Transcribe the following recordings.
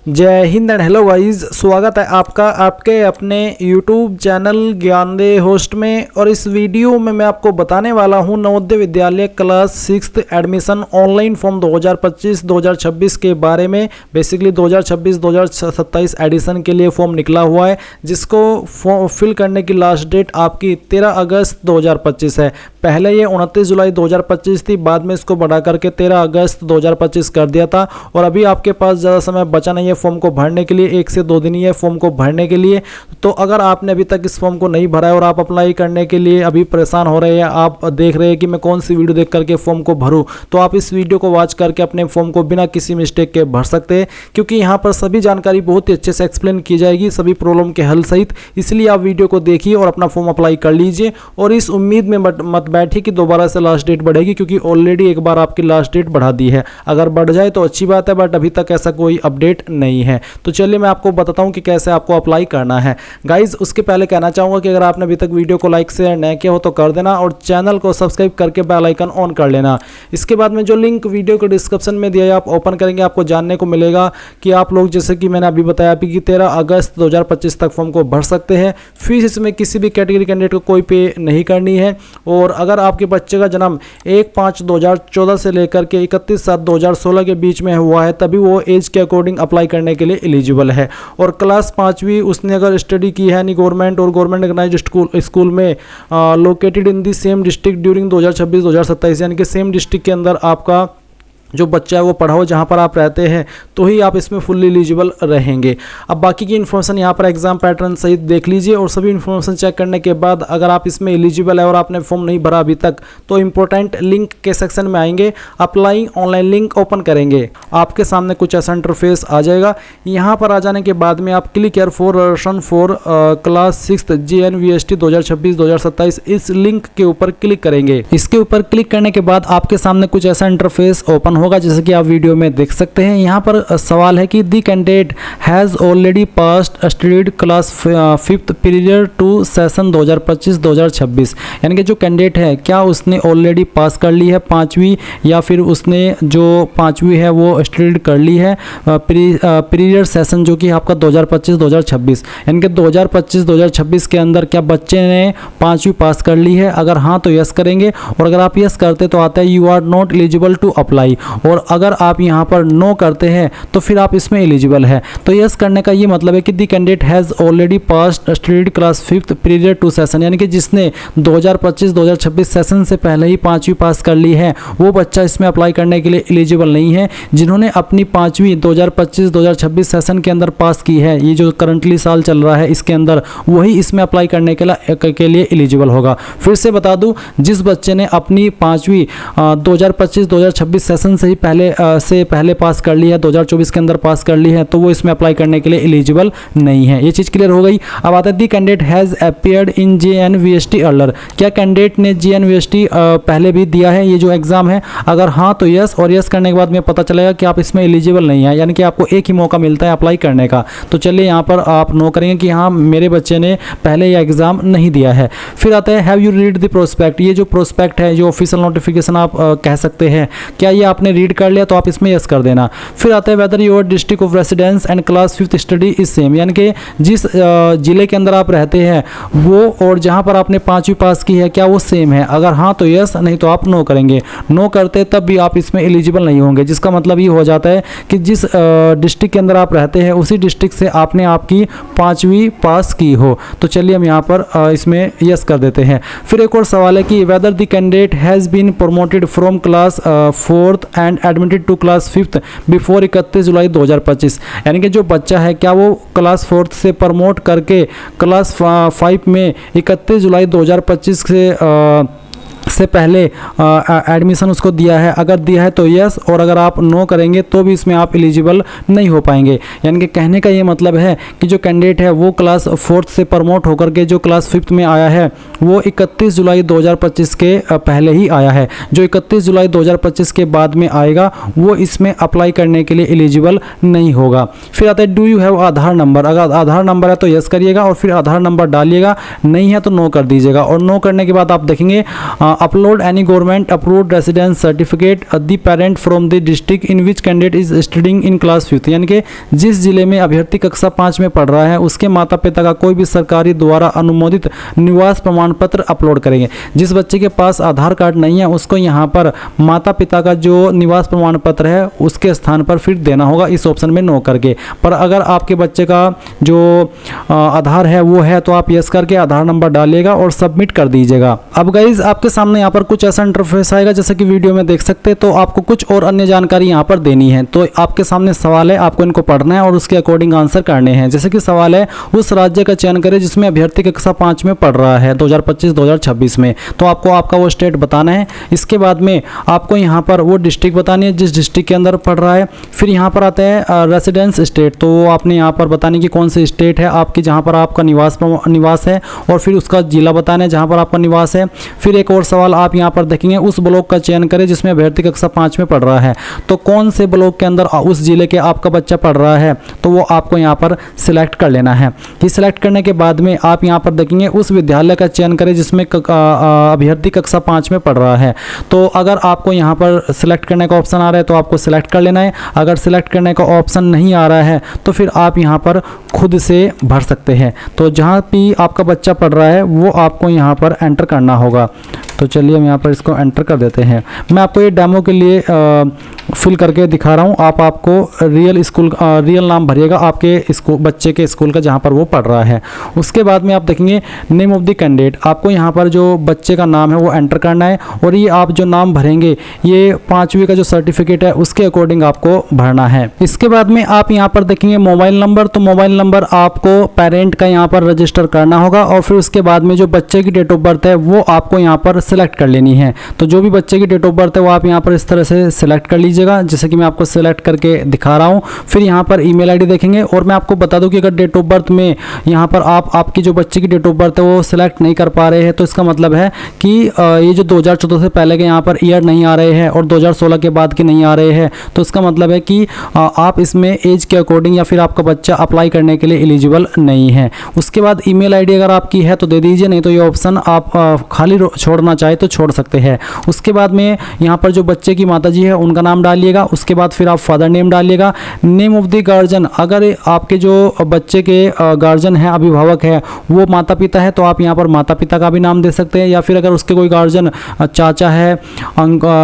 जय Hind and hello guys, स्वागत है आपका आपके अपने YouTube चैनल ज्ञानदे होस्ट में। और इस वीडियो में मैं आपको बताने वाला हूं Navodaya Vidyalaya class 6 admission online form 2025-2026 के बारे में। बेसिकली 2026-2027 एडिशन के लिए फॉर्म निकला हुआ है, जिसको फिल करने की लास्ट डेट आपकी 13 अगस्त 2025 है। पहले ये 29 जुलाई 2025 थी, बाद में इसको बढ़ा करके 13 अगस्त 2025 कर दिया था। और अभी आपके पास ज़्यादा समय बचा नहीं है फॉर्म को भरने के लिए, 1 से 2 दिन ही है फॉर्म को भरने के लिए। तो अगर आपने अभी तक इस फॉर्म को नहीं भरा है और आप अप्लाई करने के लिए अभी परेशान हो रहे हैं, आप देख रहे हैं कि मैं कौन सी वीडियो देख करके फॉर्म को भरूं, तो आप इस वीडियो को वॉच करके अपने फॉर्म को बिना किसी मिस्टेक के भर सकते हैं, क्योंकि यहाँ पर सभी जानकारी बहुत ही अच्छे से एक्सप्लेन की जाएगी, सभी प्रॉब्लम के हल सहित। इसलिए आप वीडियो को देखिए और अपना फॉर्म अप्लाई कर लीजिए। और इस उम्मीद में मत बैठिए कि दोबारा से लास्ट डेट बढ़ेगी, क्योंकि ऑलरेडी एक बार आपकी लास्ट डेट बढ़ा दी है। अगर बढ़ जाए तो अच्छी बात है, बट अभी तक ऐसा कोई अपडेट नहीं है। तो चलिए मैं आपको बताता हूं कि कैसे आपको अप्लाई करना है। गाइज, उसके पहले कहना चाहूंगा कि अगर आपने अभी तक वीडियो को लाइक शेयर नहीं किया हो तो कर देना, और चैनल को सब्सक्राइब करके बेल आइकन ऑन कर लेना। इसके बाद में जो लिंक वीडियो के डिस्क्रिप्शन में दिया है, आप ओपन करेंगे, आपको जानने को मिलेगा कि आप लोग, जैसे कि मैंने अभी बताया कि 13 अगस्त 2025 तक फॉर्म को भर सकते हैं। फीस इसमें किसी भी कैटेगरी कैंडिडेट को कोई पे नहीं करनी है। और अगर आपके बच्चे का जन्म 1/5/2014 से लेकर के 31/7/2016 के बीच में हुआ है, तभी वो एज के अकॉर्डिंग अप्लाई करने के लिए एलिजिबल है। और क्लास 5वीं उसने अगर स्टडी की है यानी गवर्नमेंट और गवर्नमेंट ऑर्गेनाइज्ड स्कूल में located in the same district during 2026-2027, यानी कि सेम डिस्ट्रिक्ट के अंदर आपका जो बच्चा है वो पढ़ा हो जहाँ पर आप रहते हैं, तो ही आप इसमें फुल्ली एलिजिबल रहेंगे। अब बाकी की इन्फॉर्मेशन यहाँ पर एग्जाम पैटर्न सहित देख लीजिए, और सभी इन्फॉर्मेशन चेक करने के बाद अगर आप इसमें एलिजिबल है और आपने फॉर्म नहीं भरा अभी तक, तो इंपॉर्टेंट लिंक के सेक्शन में आएंगे, अप्लाइंग ऑनलाइन लिंक ओपन करेंगे, आपके सामने कुछ ऐसा इंटरफेस आ जाएगा। यहाँ पर आ जाने के बाद में आप click here for registration for class 6 JNVST 2026-2027 इस लिंक के ऊपर क्लिक करेंगे। इसके ऊपर क्लिक करने के बाद आपके सामने कुछ ऐसा इंटरफेस ओपन होगा, जैसे कि आप वीडियो में देख सकते हैं। यहाँ पर सवाल है कि the candidate has already passed studied class 5th period to session 2025-2026, यानी कि जो कैंडिडेट है क्या उसने ऑलरेडी पास कर ली है 5वीं, या फिर उसने जो 5वीं है वो स्टडीड कर ली है पीरियड सेशन जो कि आपका 2025-2026, यानी कि 2025-2026 के अंदर क्या बच्चे ने 5वीं पास कर ली है। अगर हाँ तो यस करेंगे, और अगर आप यस करते तो आता है you are not eligible to apply, और अगर आप यहाँ पर नो करते हैं तो फिर आप इसमें एलिजिबल है। तो यस करने का ये मतलब है कि the candidate has already passed studied class 5th period to session, यानी कि जिसने 2025-2026 सेशन से पहले ही 5वीं पास कर ली है, वो बच्चा इसमें अप्लाई करने के लिए एलिजिबल नहीं है। जिन्होंने अपनी 5वीं 2025-2026 सेशन के अंदर पास की है, ये जो करंटली साल चल रहा है इसके अंदर, वही इसमें अप्लाई करने के लिए एलिजिबल होगा। फिर से बता दूं, जिस बच्चे ने अपनी 5वीं 2025-2026 सेशन से ही पहले पास कर ली है, 2024 के अंदर पास कर ली है, तो वो इसमें अप्लाई करने के लिए एलिजिबल नहीं है। ये चीज़ क्लियर हो गई। अब आता है दी candidate has appeared in JNVST earlier, क्या कैंडिडेट ने JNVST पहले भी दिया है ये जो एग्जाम है। अगर हाँ तो यस, और यस करने के बाद में पता चलेगा कि आप इसमें एलिजिबल नहीं है, यानी कि आपको एक ही मौका मिलता है अप्लाई करने का। तो चलिए यहाँ पर आप नो करेंगे कि हाँ मेरे बच्चे ने पहले ये एग्जाम नहीं दिया है। फिर आता है have you read the prospect, ये जो प्रोस्पेक्ट है, जो ऑफिशियल नोटिफिकेशन आप कह सकते हैं, क्या ये आपने रीड कर लिया, तो आप इसमें यस कर देना। फिर आता है whether your district of residence and class 5th study is same, यानी कि जिस जिले के अंदर आप रहते हैं वो और जहां पर आपने 5वीं पास की है, क्या वो सेम है। अगर हाँ तो यस, नहीं तो आप नो करेंगे। नो करते तब भी आप इसमें एलिजिबल नहीं होंगे, जिसका मतलब ये हो जाता है कि जिस डिस्ट्रिक्ट के अंदर आप रहते हैं उसी डिस्ट्रिक्ट से आपने आपकी 5वीं पास की हो। तो चलिए हम यहाँ पर इसमें यस कर देते हैं। फिर एक और सवाल है कि whether the candidate has been promoted from class 4th and admitted to class 5th before 31 July 2025, यानी कि जो बच्चा है क्या वो क्लास 4th से प्रमोट करके क्लास 5 में 31 जुलाई 2025 से पहले एडमिशन उसको दिया है। अगर दिया है तो यस, और अगर आप नो करेंगे तो भी इसमें आप एलिजिबल नहीं हो पाएंगे। यानी कि कहने का ये मतलब है कि जो कैंडिडेट है वो क्लास 4th से प्रमोट होकर के जो क्लास 5th में आया है वो 31 जुलाई 2025 के पहले ही आया है। जो 31 जुलाई 2025 के बाद में आएगा वो इसमें अप्लाई करने के लिए एलिजिबल नहीं होगा। फिर आता है do you have Aadhaar number, अगर आधार नंबर है तो यस करिएगा और फिर आधार नंबर डालिएगा, नहीं है तो नो कर दीजिएगा। और नो करने के बाद आप देखेंगे upload any government approved residence certificate the parent from the district in which candidate is studying in class 5th, यानी कि जिस जिले में अभ्यर्थी कक्षा 5 में पढ़ रहा है उसके माता पिता का कोई भी सरकारी द्वारा अनुमोदित निवास प्रमाण पत्र अपलोड करेंगे। जिस बच्चे के पास आधार कार्ड नहीं है उसको यहाँ पर माता पिता का जो निवास प्रमाण पत्र है उसके स्थान पर फिर देना होगा, इस ऑप्शन में नो करके। पर अगर आपके बच्चे का जो आधार है वो है तो आप यस करके आधार नंबर डालिएगा और सबमिट कर दीजिएगा। अब गाइज आपके सामने यहाँ पर कुछ ऐसा इंटरफेस आएगा जैसे कि वीडियो में देख सकते हैं। तो आपको कुछ और अन्य जानकारी यहाँ पर देनी है। तो आपके सामने सवाल है, आपको इनको पढ़ना है और उसके अकॉर्डिंग आंसर करने हैं। जैसे कि सवाल है, उस राज्य का चयन करें जिसमें अभ्यर्थी कक्षा 5 में पढ़ रहा है 2025-2026 में। तो आपको आपका वो स्टेट बताना है। इसके बाद में आपको यहाँ पर वो डिस्ट्रिक्ट बतानी है जिस डिस्ट्रिक्ट के अंदर पढ़ रहा है। फिर यहाँ पर आता है रेसिडेंस स्टेट, तो वो आपने यहाँ पर बताने की कौन सी स्टेट है आपकी जहाँ पर आपका निवास है, और फिर उसका जिला बताना है जहाँ पर आपका निवास है। फिर एक और सवाल आप यहाँ पर देखेंगे, उस ब्लॉक का चयन करें जिसमें अभ्यर्थी कक्षा 5 में पढ़ रहा है। तो कौन से ब्लॉक के अंदर उस जिले के आपका बच्चा पढ़ रहा है तो वो आपको यहाँ पर सिलेक्ट कर लेना है। ये सिलेक्ट करने के बाद में आप यहाँ पर देखेंगे उस विद्यालय का चयन करें जिसमें अभ्यर्थी कक्षा 5 में पढ़ रहा है। तो अगर आपको यहाँ पर सिलेक्ट करने का ऑप्शन आ रहा है तो आपको सिलेक्ट कर लेना है। अगर सिलेक्ट करने का ऑप्शन नहीं आ रहा है तो फिर आप यहाँ पर खुद से भर सकते हैं। तो जहाँ भी आपका बच्चा पढ़ रहा है वो आपको यहाँ पर एंटर करना होगा। तो चलिए हम यहाँ पर इसको एंटर कर देते हैं। मैं आपको ये डेमो के लिए फिल करके दिखा रहा हूँ। आपको रियल नाम भरिएगा आपके बच्चे के स्कूल का जहाँ पर वो पढ़ रहा है। उसके बाद में आप देखेंगे नेम ऑफ द कैंडिडेट, आपको यहाँ पर जो बच्चे का नाम है वो एंटर करना है। और ये आप जो नाम भरेंगे ये 5वीं का जो सर्टिफिकेट है उसके अकॉर्डिंग आपको भरना है। इसके बाद में आप यहाँ पर देखेंगे मोबाइल नंबर, तो मोबाइल नंबर आपको पेरेंट का यहाँ पर रजिस्टर करना होगा। और फिर उसके बाद में जो बच्चे की डेट ऑफ बर्थ है वो आपको यहाँ पर सिलेक्ट कर लेनी है। तो जो भी बच्चे की डेट ऑफ बर्थ है वो आप यहाँ पर इस तरह से सिलेक्ट कर लीजिएगा जैसे कि मैं आपको सिलेक्ट करके दिखा रहा हूँ। फिर यहाँ पर ईमेल आईडी देखेंगे। और मैं आपको बता दूं कि अगर डेट ऑफ बर्थ में यहाँ पर आपकी जो बच्चे की डेट ऑफ बर्थ है वो सिलेक्ट नहीं कर पा रहे हैं तो इसका मतलब है कि ये जो 2014 से पहले के यहाँ पर ईयर नहीं आ रहे हैं और 2016 के बाद के नहीं आ रहे हैं, तो इसका मतलब है कि आप इसमें एज के अकॉर्डिंग या फिर आपका बच्चा अप्लाई करने के लिए एलिजिबल नहीं है। उसके बाद ईमेल आईडी अगर आपकी है तो दे दीजिए, नहीं तो ये ऑप्शन आप खाली छोड़ना चाहे तो छोड़ सकते हैं। उसके बाद में यहाँ पर जो बच्चे की माताजी है उनका नाम डालिएगा। उसके बाद फिर आप फादर नेम डालिएगा। नेम ऑफ द गार्जियन, अगर आपके जो बच्चे के गार्जियन है अभिभावक है वो माता पिता है तो आप यहाँ पर माता पिता का भी नाम दे सकते हैं। या फिर अगर उसके कोई गार्जियन चाचा है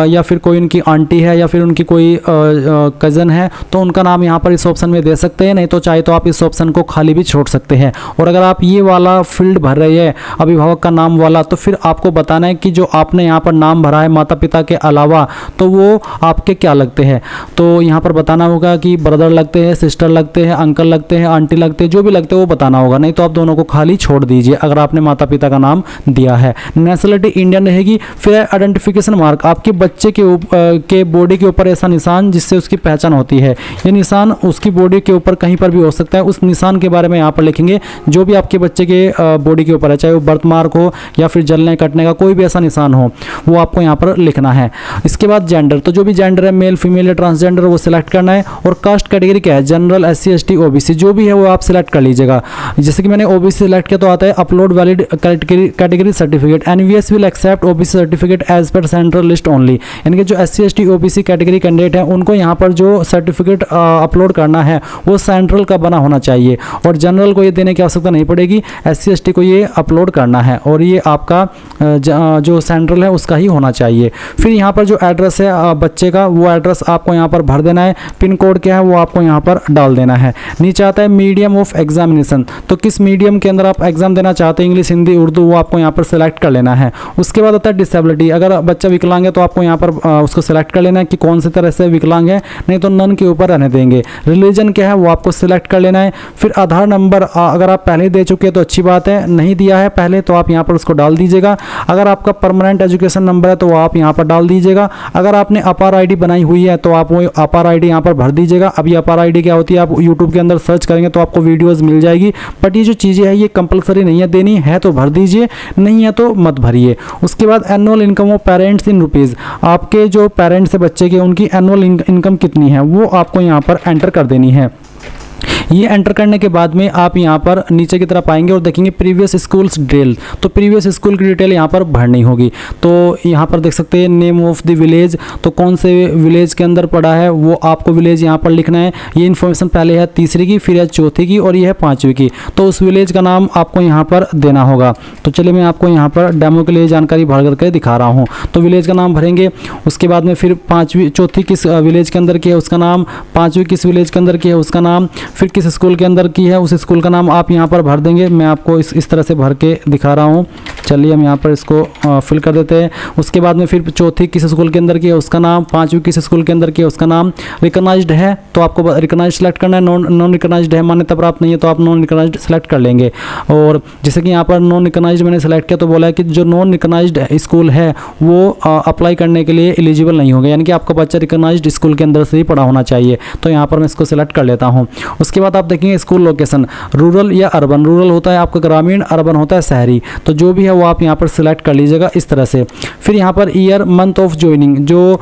या फिर कोई उनकी आंटी है या फिर उनकी कोई कज़न है तो उनका नाम यहाँ पर इस ऑप्शन में दे सकते हैं। नहीं तो चाहे तो आप इस ऑप्शन को खाली भी छोड़ सकते हैं। और अगर आप ये वाला फील्ड भर रहे हैं अभिभावक का नाम वाला, तो फिर आपको बताना है कि जो आपने यहाँ पर नाम भरा है माता पिता के अलावा तो वो आपके क्या लगते हैं। तो यहाँ पर बताना होगा कि ब्रदर लगते हैं, सिस्टर लगते हैं, अंकल लगते हैं, आंटी लगते हैं, जो भी लगते हैं वो बताना होगा। नहीं तो आप दोनों को खाली छोड़ दीजिए अगर आपने माता पिता का नाम दिया है। नेशनलिटी इंडियन रहेगी। फिर आइडेंटिफिकेशन मार्क, आपके बच्चे के बॉडी के ऊपर ऐसा निशान जिससे उसकी पहचान होती है। ये निशान उसकी बॉडी के ऊपर कहीं पर भी हो सकता है। उस निशान के बारे में यहाँ पर लिखेंगे जो भी आपके बच्चे के बॉडी के ऊपर है, चाहे वो बर्थ मार्क हो या फिर जलने कटने का कोई भी ऐसा निशान हो वो आपको यहाँ पर लिखना है। इसके बाद जेंडर, तो जो भी जेंडर है मेल फीमेल या ट्रांसजेंडर वो सिलेक्ट करना है। और कास्ट कैटेगरी क्या है, जनरल, SC ST OBC जो भी है वो आप सिलेक्ट कर लीजिएगा। जैसे कि मैंने OBC सिलेक्ट किया तो आता है upload valid category certificate, NVS will accept OBC certificate as per central list only. यानी कि जो SC ST OBC category candidate है उनको यहाँ पर जो सर्टिफिकेट अपलोड करना है वो सेंट्रल का बना होना चाहिए। और जनरल को ये देने की आवश्यकता नहीं पड़ेगी, SC ST को ये अपलोड करना है और ये आपका जो सेंट्रल है उसका ही होना चाहिए। फिर यहाँ पर जो एड्रेस है बच्चे का वो एड्रेस आपको यहाँ पर भर देना है। पिन कोड क्या है वो आपको यहाँ पर डाल देना है। नीचे आता है मीडियम ऑफ एग्जामिनेशन, तो किस मीडियम के अंदर आप एग्जाम देना चाहते हैं, इंग्लिश, हिंदी, उर्दू, वो आपको यहाँ पर सेलेक्ट कर लेना है। उसके बाद आता है डिसेबिलिटी, अगर बच्चा विकलांग है तो आपको यहाँ पर उसको सेलेक्ट कर लेना है कि कौन सी तरह से विकलांग है, नहीं तो नन के ऊपर रहने देंगे। रिलीजन क्या है वो आपको सिलेक्ट कर लेना है। फिर आधार नंबर अगर आप पहले दे चुके हैं तो अच्छी बात है, नहीं दिया है पहले तो आप यहाँ पर उसको डाल दीजिएगा। अगर आपका परमानेंट एजुकेशन नंबर है तो वो आप यहाँ पर डाल दीजिएगा। अगर आपने अपार आईडी बनाई हुई है तो आप वो अपार आईडी यहाँ पर भर दीजिएगा। अभी अपार आईडी क्या होती है आप यूट्यूब के अंदर सर्च करेंगे तो आपको वीडियोस मिल जाएगी। बट ये जो चीज़ें हैं ये कंपलसरी नहीं है, देनी है तो भर दीजिए, नहीं है तो मत भरिए। उसके बाद annual income of parents in rupees, आपके जो पेरेंट्स है बच्चे के उनकी एनुअल इनकम कितनी है वो आपको यहाँ पर एंटर कर देनी है। ये एंटर करने के बाद में आप यहाँ पर नीचे की तरफ आएंगे और देखेंगे प्रीवियस स्कूल्स डिटेल। तो प्रीवियस स्कूल की डिटेल यहाँ पर भरनी होगी। तो यहाँ पर देख सकते हैं नेम ऑफ द विलेज, तो कौन से विलेज के अंदर पड़ा है वो आपको विलेज यहाँ पर लिखना है। ये इन्फॉर्मेशन पहले है तीसरी की, फिर है चौथी की और ये है पाँचवीं की। तो उस विलेज का नाम आपको यहाँ पर देना होगा। तो चलिए मैं आपको यहाँ पर डेमो के लिए जानकारी भर करके दिखा रहा हूँ। तो विलेज का नाम भरेंगे, उसके बाद में फिर पाँचवीं चौथी किस विलेज के अंदर की है उसका नाम, पाँचवीं किस विलेज के अंदर की है उसका नाम, फिर किस स्कूल के अंदर की है उस स्कूल का नाम आप यहाँ पर भर देंगे। मैं आपको इस तरह से भर के दिखा रहा हूँ। चलिए हम यहाँ पर इसको फिल कर देते हैं। उसके बाद में फिर चौथी किस स्कूल के अंदर की है उसका नाम, पाँचवीं किस स्कूल के अंदर की है उसका नाम। रिकॉग्नाइज्ड है तो आपको रिकॉग्नाइज्ड सेलेक्ट करना है, नॉन रिकॉग्नाइज्ड है मान्यता प्राप्त नहीं है तो आप नॉन रिकॉग्नाइज्ड सेलेक्ट कर लेंगे। और जैसे कि यहाँ पर नॉन रिकॉग्नाइज्ड मैंने सेलेक्ट किया तो बोला है कि जो नॉन रिकॉग्नाइज्ड स्कूल है वो अप्लाई करने के लिए एलिजिबल नहीं होगा, यानी कि आपका बच्चा रिकॉग्नाइज्ड स्कूल के अंदर से ही पढ़ा होना चाहिए। तो यहाँ पर मैं इसको सिलेक्ट कर लेता हूँ। उसके बाद आप देखेंगे स्कूल लोकेशन, रूरल या अर्बन। रूरल होता है आपका ग्रामीण, अर्बन होता है शहरी। तो जो भी है वो आप यहाँ पर सिलेक्ट कर लीजिएगा इस तरह से। फिर यहाँ per year month of joining, जो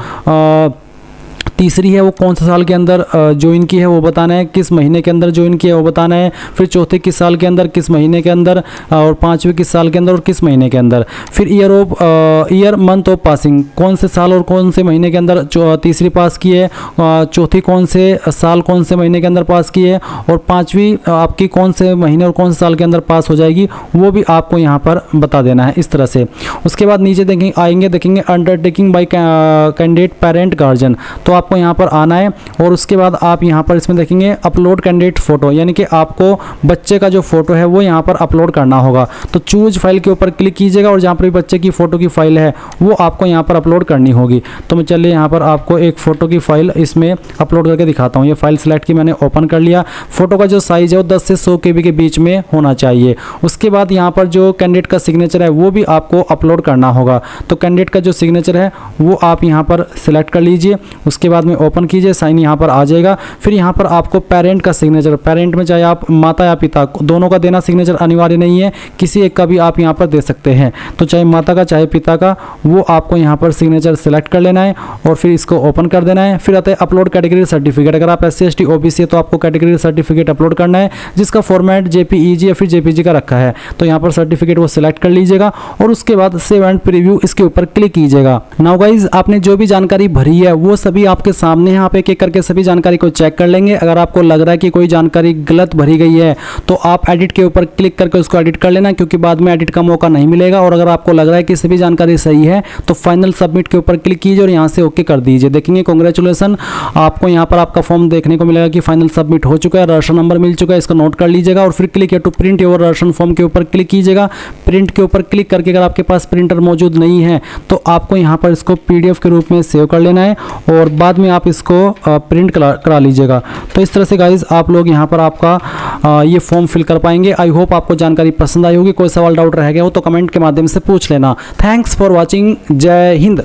तीसरी है वो कौन सा साल के अंदर ज्वाइन की है वो बताना है, किस महीने के अंदर ज्वाइन किया है वो बताना है। फिर चौथी किस साल के अंदर, किस महीने के अंदर, और पाँचवीं किस साल के अंदर और किस महीने के अंदर। फिर ईयर मंथ ऑफ पासिंग, कौन से साल और कौन से महीने के अंदर तीसरी पास की है, चौथी कौन से साल कौन से महीने के अंदर पास की है, और पाँचवीं आपकी कौन से महीने और कौन से साल के अंदर पास हो जाएगी वो भी आपको यहाँ पर बता देना है इस तरह से। उसके बाद नीचे देखेंगे undertaking by candidate parent guardian. तो आपको यहाँ पर आना है और उसके बाद आप यहाँ पर इसमें देखेंगे अपलोड कैंडिडेट फोटो, यानी कि आपको बच्चे का जो फोटो है वो यहाँ पर अपलोड करना होगा। तो चूज फाइल के ऊपर क्लिक कीजिएगा और जहाँ पर भी बच्चे की फ़ोटो की फाइल है वो आपको यहाँ पर अपलोड करनी होगी। तो मैं चलिए यहाँ पर आपको एक फ़ोटो की फ़ाइल इसमें अपलोड करके दिखाता हूँ। ये फाइल सेलेक्ट की मैंने, ओपन कर लिया। फ़ोटो का जो साइज़ है वो 10 से 100 KB के बीच में होना चाहिए। उसके बाद यहाँ पर जो कैंडिडेट का सिग्नेचर है वो भी आपको अपलोड करना होगा। तो कैंडिडेट का जो सिग्नेचर है वो आप यहाँ पर सिलेक्ट कर लीजिए। उसके बाद में ओपन कीजिए, साइन यहाँ पर आ जाएगा। फिर यहाँ पर आपको पेरेंट का सिग्नेचर, पेरेंट में चाहे आप माता या पिता दोनों का देना, सिग्नेचर अनिवार्य नहीं है, किसी एक का भी आप यहाँ पर दे सकते हैं। तो चाहे माता का चाहे पिता का, वो आपको यहाँ पर सिग्नेचर सेलेक्ट कर लेना है और फिर इसको ओपन कर देना है। फिर आता है अपलोड कैटेगरी सर्टिफिकेट। अगर आप SC ST OBC है तो आपको कैटेगरी सर्टिफिकेट अपलोड करना है जिसका फॉर्मेट JPEG या फिर JPG का रखा है। तो यहाँ पर सर्टिफिकेट वो सिलेक्ट कर लीजिएगा और उसके बाद सेव एंड प्रीव्यू इसके ऊपर क्लिक कीजिएगा। नाउ गाइज, आपने जो भी जानकारी भरी है वो सभी आपके सामने है। आप एक एक करके सभी जानकारी को चेक कर लेंगे। अगर आपको लग रहा है कि कोई जानकारी गलत भरी गई है तो आप एडिट के ऊपर क्लिक करके उसको एडिट कर लेना, क्योंकि बाद में एडिट का मौका नहीं मिलेगा। और अगर आपको लग रहा है कि सभी जानकारी सही है तो फाइनल सबमिट के ऊपर क्लिक कीजिए और यहाँ से ओके कर दीजिए। देखेंगे कांग्रेचुलेसन, आपको यहाँ पर आपका फॉर्म देखने को मिलेगा कि फाइनल सबमिट हो चुका है, राशन नंबर मिल चुका है, इसको नोट कर लीजिएगा। और फिर click to print your ration form के ऊपर क्लिक कीजिएगा। प्रिंट के ऊपर क्लिक करके अगर आपके पास प्रिंटर मौजूद नहीं है तो आपको यहाँ पर इसको PDF के रूप में सेव कर लेना है और बाद में आप इसको प्रिंट करा लीजिएगा। तो इस तरह से गाइज आप लोग यहाँ पर आपका ये फॉर्म फिल कर पाएंगे। आई होप आपको जानकारी पसंद आई होगी। कोई सवाल डाउट रह गया हो तो कमेंट के माध्यम से पूछ लेना। Thanks for watching. जय हिंद।